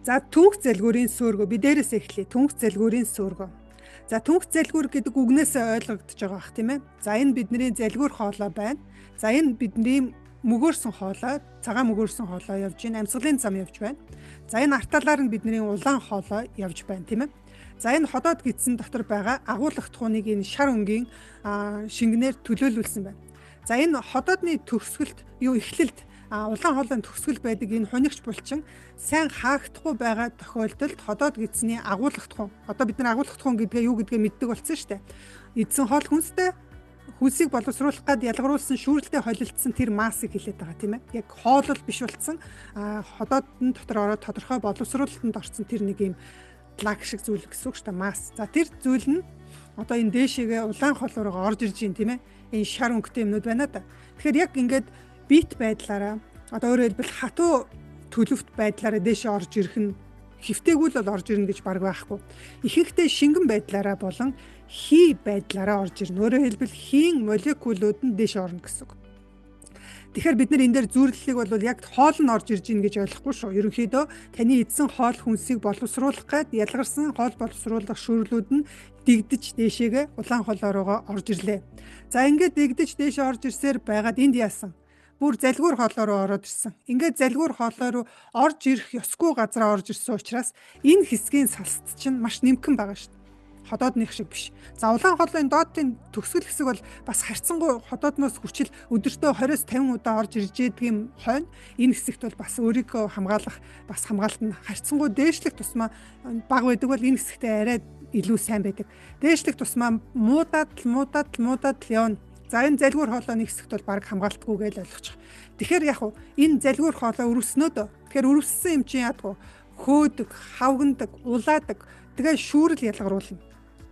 За түнх залгуурын суурга би дээрээс эхлэе. Түнх залгуурын суурга. За түнх залгуур гэдэг үгнээсээ ойлгогдож байгаа бах тийм ээ. За энэ бидний залгуур хоолой байна. За энэ бидний мөгөөрсөн хоолой, цагаан мөгөөрсөн хоолой явж байна. Амьсгалын зам явж байна. За энэ арталаар нь бидний улаан хоолой явж байна тийм ээ. За энэ ходоод гидсэн дотор байгаа агуулгатхууныг энэ шар өнгийн шингэнээр төлөөлүүлсэн байна. За энэ ходоодны төгсгөлт эхлэлд улаан хоолойн төгсгөл байдаг энэ хунигч булчин сайн хаагдахгүй байгаа тохиолдолд ходоод гидсний агуулгатхуун. Одоо бид нар агуулгатхуун гэдгээ юу гэдгээ мэддэг болсон шүү дээ. Эдсэн хоол хүнстэй хүнсийг боловсруулах гад ялгаруулсан шүүрэлтэд холилдсон тэр массыг хэлээд байгаа тийм ээ. Яг хоолол биш болсон ходоодны дотор ороод тодорхой боловсруулалтанд орсон тэр нэг юм лаг шиг зүйл гэсэн үг шүү дээ. Масс. За тэр зүйл нь одоо энэ дээшээгээ улаан хоолой руу орж ирж байна тийм ээ. Энэ шар өнгөтэй юмнууд байна да. Тэгэхээр яг ингээд бит байдлаараа одоо өөрөөр хэлбэл хатуу төлөвт байдлаараа дээшээ орж ирэх нь хэвтээгүүл бол орж ирнэ гэж баг байхгүй. Ихэнхдээ шингэн байдлаараа болон хий байдлаараа орж ирнэ. Өөрөөр хэлбэл хийн молекулууд нь дээшээ орно гэсэн үг. Тэгэхээр бид нар энэ дээр зүйрлэлийг бол яг хоол нь орж ирж ийн гэж ойлгохгүй шүү. Ерөнхийдөө таны эзэн хоол хүнсийг боловсруулах гээд ялгарсан хоол боловсруулах шүүрлүүд нь дэгдэж дээшээгээ улаан хоолой руугаа орж ирлээ. За ингээд дэгдэж дээшээ орж ирсээр байгаад энд яасан? Бүр залгуур хоолой руу ороод ирсэн. Ингээд залгуур хоолой руу орж ирэх ёсгүй газараа орж ирсэн учраас энэ хэсгийн салст чинь маш нэмхэн байгаа шүү. Ходоодных шиг биш. За улаан хоолойн доодын төгсгөл хэсэг бол бас харьцангуй ходоодноос хүчил өдөртөө 20-50 удаа орж ирж яддаг юм хойно энэ хэсэгт бол бас өөрийгөө хамгаалах бас хамгаалалт нь харьцангуй дээшлэх тусмаа бага байдаг бол энэ хэсэгтээ арай илүү сайн байдаг. Дээшлэх тусмаа муудаад явна. За энэ залгуур хоолойны хэсэгт бол баг хамгаалтгүй гэж ойлгочих. Тэгэхээр яг уу энэ залгуур хоолой өрөвснөөдөө. Тэгэхээр өрөвссөн юм чинь яадаг вэ? Хөөдөг, хавгандаг, улаадаг. Тэгээ шүүрэл ялгаруулна.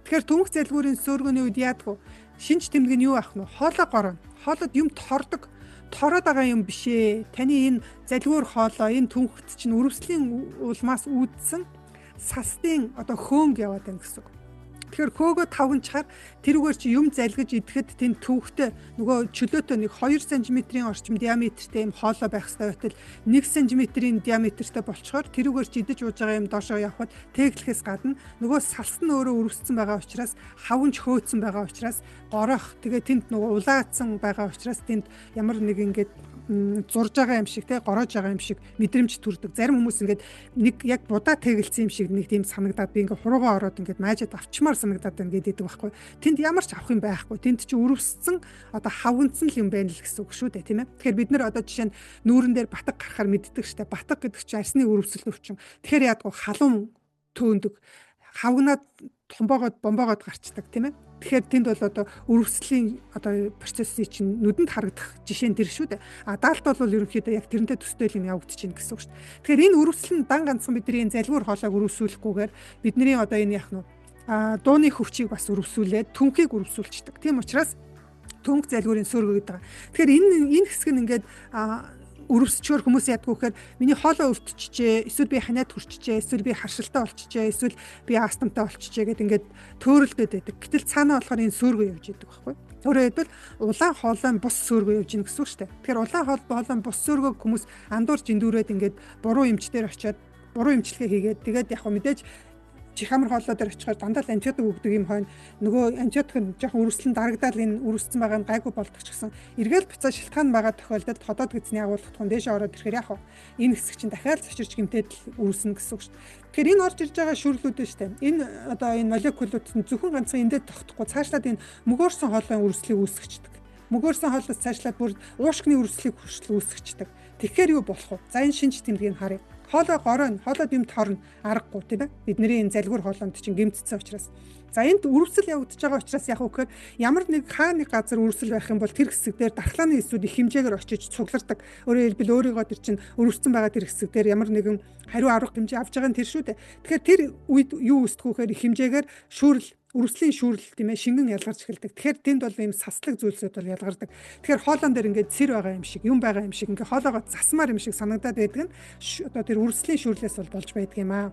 Тэгэхээр түнх залгуурын сөөргөний үед яадаг вэ? Шинж тэмдэг нь юу ах нь вэ? Хоолой горно. Хоолойд юм тордог. Тороод байгаа юм биш ээ. Таны энэ залгуур хоолой энэ түнхт чинь өрөвслийн улмаас үүдсэн састын одоо хөөнг яваад байна гэсэн үг. Тэгэхээр хөөгөө тавганчаар тэрүүгээр чи юм залгиж идэхэд тэнд төвхтэй нөгөө чөлөөтэй нэг 2 см-ийн орчим диаметртэй юм хоолой байх хэрэгтэй байтал 1 см-ийн диаметртэй болчхоор тэрүүгээр чи идэж ууж байгаа юм доошоо явхад тэглэхээс гадна нөгөө салс нь өөрөө өрөвссөн байгаа учраас хавнж хөөцсөн байгаа учраас горох тэгээ тэнд нөгөө улаацсан байгаа учраас тэнд ямар нэг ингээд зурж байгаа юм шиг те гороож байгаа юм шиг мэдрэмж төрдөг. Зарим хүмүүс ингээд нэг яг будаа тэгэлцсэн юм шиг нэг тийм санагдаад би ингээд хуруугаа ороод ингээд маажид авчмаар санагдаад байна гэдэг байхгүй. Тэнд ямар ч авах юм байхгүй. Тэнд чи өрөвссөн одоо хавгандсан юм байна л гэсэн үг шүү дээ тийм ээ. Тэгэхээр бид нар одоо жишээ нь нүүрэн дээр батг гарахаар мэддэг штэ. Батг гэдэг чинь арсны өрөвсөл өвчин. Тэгэхээр яадаг халуун төөндөг. Хавгнаад бомбоогоод гарчдаг тийм ээ. Тэгэхээр тэнд бол одоо өрөвслийн одоо процессын чинь нүдэнд харагдах жишээ нь тэр шүү дээ. Даалт бол ерөнхийдөө яг тэрнтэй төстэй юм явагдаж байна гэсэн үг шүү дээ. Тэгэхээр энэ өрөвсөл нь дан ганцхан бидний залгуур хоолойг өрөвсүүлэхгүйгээр бидний одоо энэ яах нь дууны хөвчийг бас өрөвсүүлээд түнхийг өрөвсүүлчихдэг. Тийм учраас түнх залгуурын сөөргө гэдэг. Тэгэхээр энэ хэсэг нь ингээд өрөвсчөөр хүмүүс яадгүй гэхээр миний хоолой өвтчихжээ, эсвэл би ханиад хүрчихжээ, эсвэл би харшилтаа болчихжээ, эсвэл би астамтай болчихжээ гэдэг ингээд төөрөлдөд байдаг. Гэтэл цаанаа болохоор энэ сөөргөө явж идэг байхгүй. Өөрөөр хэлбэл улаан хоолойн бус сөөргөө явж ийн гэсэн үг шүү дээ. Тэгэхээр улаан хоолойн бус сөөргөөг хүмүүс андуурж эндүүрээд ингээд буруу эмчтэр очиод буруу эмчилгээ хийгээд тэгээд яг мэдээж чих амар хоолой дээр очихоор дандаа л антибиотик өгдөг юм хойно нөгөө антибиотик нь жоохон өрөвслөн дарагдаал энэ өрөвссөн байгаа нь гайгүй болдог ч гэсэн эргээл буцаа шилтгаан байгаа тохиолдолд ходоод гидсний агуулгатхуун дээшээ ороод ирэхээр яг энэ хэсэг чинь дахиад цочирч гэмтээд л өрөвснө гэсэн үг шүү дээ. Тэгэхээр энэ орж ирж байгаа шүүрлүүд нь шүү дээ. Энэ одоо энэ молекулууд нь зөвхөн ганцхан эндээ тогтохгүй цаашлаад энэ мөгөөрсөн хоолойн өрөвслийг үүсгэждэг. Мөгөөрсөн хоолоос цаашлаад бүр уушгины өрөвслийг хүртэл үүсгэждэг. Тэгэхээр юу болох вэ? За энэ шинж тэмдгийг харъя. Хоолой горно, хоолойд юм торно, аргагүй тийм ээ. Бидний энэ залгуур хоолойд чинь гэмтцсэн учраас. За энд өрөвсөл явагдаж байгаа учраас яг үхээр ямар нэг хааны газар өрөвсөл байх юм бол тэр хэсэг дээр дархлааны эсүүд их хэмжээгээр очиж цуглардаг. Өөрөөр хэлбэл өөрийгөө тэр чинь өрөвссөн байгаа тэр хэсэг дээр ямар нэгэн хариу арга хэмжээ авч байгаа нь тэр шүү дээ. Тэгэхээр тэр үед юу үүсдэг вэхээр их хэмжээгээр шүүрэл өрөвслийн шүүрэл тийм ээ шингэн ялгарч эхэлдэг. Тэгэхээр тэнд бол ийм саслаг зүйлсүүд бол ялгардаг. Тэгэхээр хоолон дээр ингээд цэр байгаа юм шиг, юм байгаа юм шиг ингээд хоолоогоо засмаар юм шиг санагдаад байдаг нь одоо тэр өрөвслийн шүүрлээс бол болж байдаг юм аа.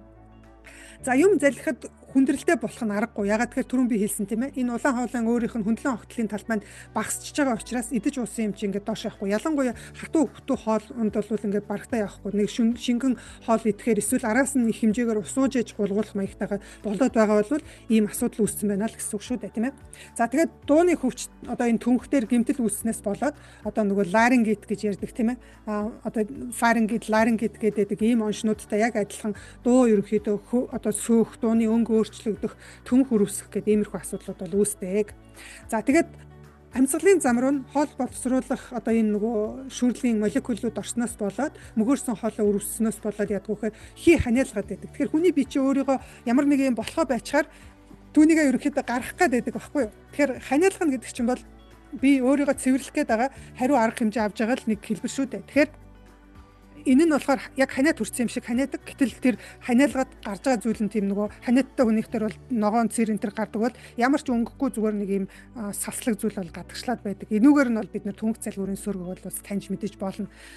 За юм залхихад хүндрэлтэй болох нь аргагүй. Ягаад гэхээр түрүүн би хэлсэн тийм ээ. Энэ улаан хоолойн өөрийнх нь хөндлөн огтлын талбайд багасчж байгаа учраас идэж уусан юм чи ингээд доош явахгүй. Ялангуяа хатуу хөвтүү хоолнд бол ингээд барагтаа явахгүй. Нэг шингэн хоол идэхээр эсвэл араас нь их хэмжээгээр ус ууж ээж гулгуулах маягтайгаар болоод байгаа бол ийм асуудал үүссэн байна л гэсэн үг шүү дээ тийм ээ. За тэгээд дууны хөвч одоо энэ түнхтэр гэмтэл үүснээс болоод одоо нөгөө ларингит гэж ярьдаг тийм ээ. Одоо фарингит, ларингит гэдэг ийм оншнуудтай яг адилхан дуу ерөнхийдөө одоо сөөх, дууны өнгө өөрчлөгдөх, түнх өрөвсөх гэдэг иймэрхүү асуудлууд бол үүсдэг. За тэгээд амьсгалын зам руу хоол боловсруулах одоо энэ нөгөө шүүрлийн молекулууд орсноос болоод мөгөөрсөн хоолой өрөвснөөс болоод ядгүйхээр хий ханиалгаад байдаг. Тэгэхээр хүний бие чи өөрийгөө ямар нэг юм болохоо байчаар түүнийгээ ерөнхийдөө гаргах гээд байдаг байхгүй юу? Тэгэхээр ханиалгах гэдэг чинь бол би өөрийгөө цэвэрлэх гээд байгаа хариу арга хэмжээ авч байгаа л нэг хэлбэр шүү дээ. Тэгэхээр энэ нь болохоор яг ханиад хүрсэн юм шиг ханиадаг. Гэтэл тэр ханиалгаад гарч байгаа зүйл нь тийм нөгөө ханиадтай хүнийхтэр бол ногоон цэр энэ төр гардаг бол ямар ч өнгөхгүй зүгээр нэг юм салслаг зүйл бол гадагшлаад байдаг. Энүүгээр нь бол бид нэр түнх залгуурын сүрэг бол бас таньж мэдэж болно.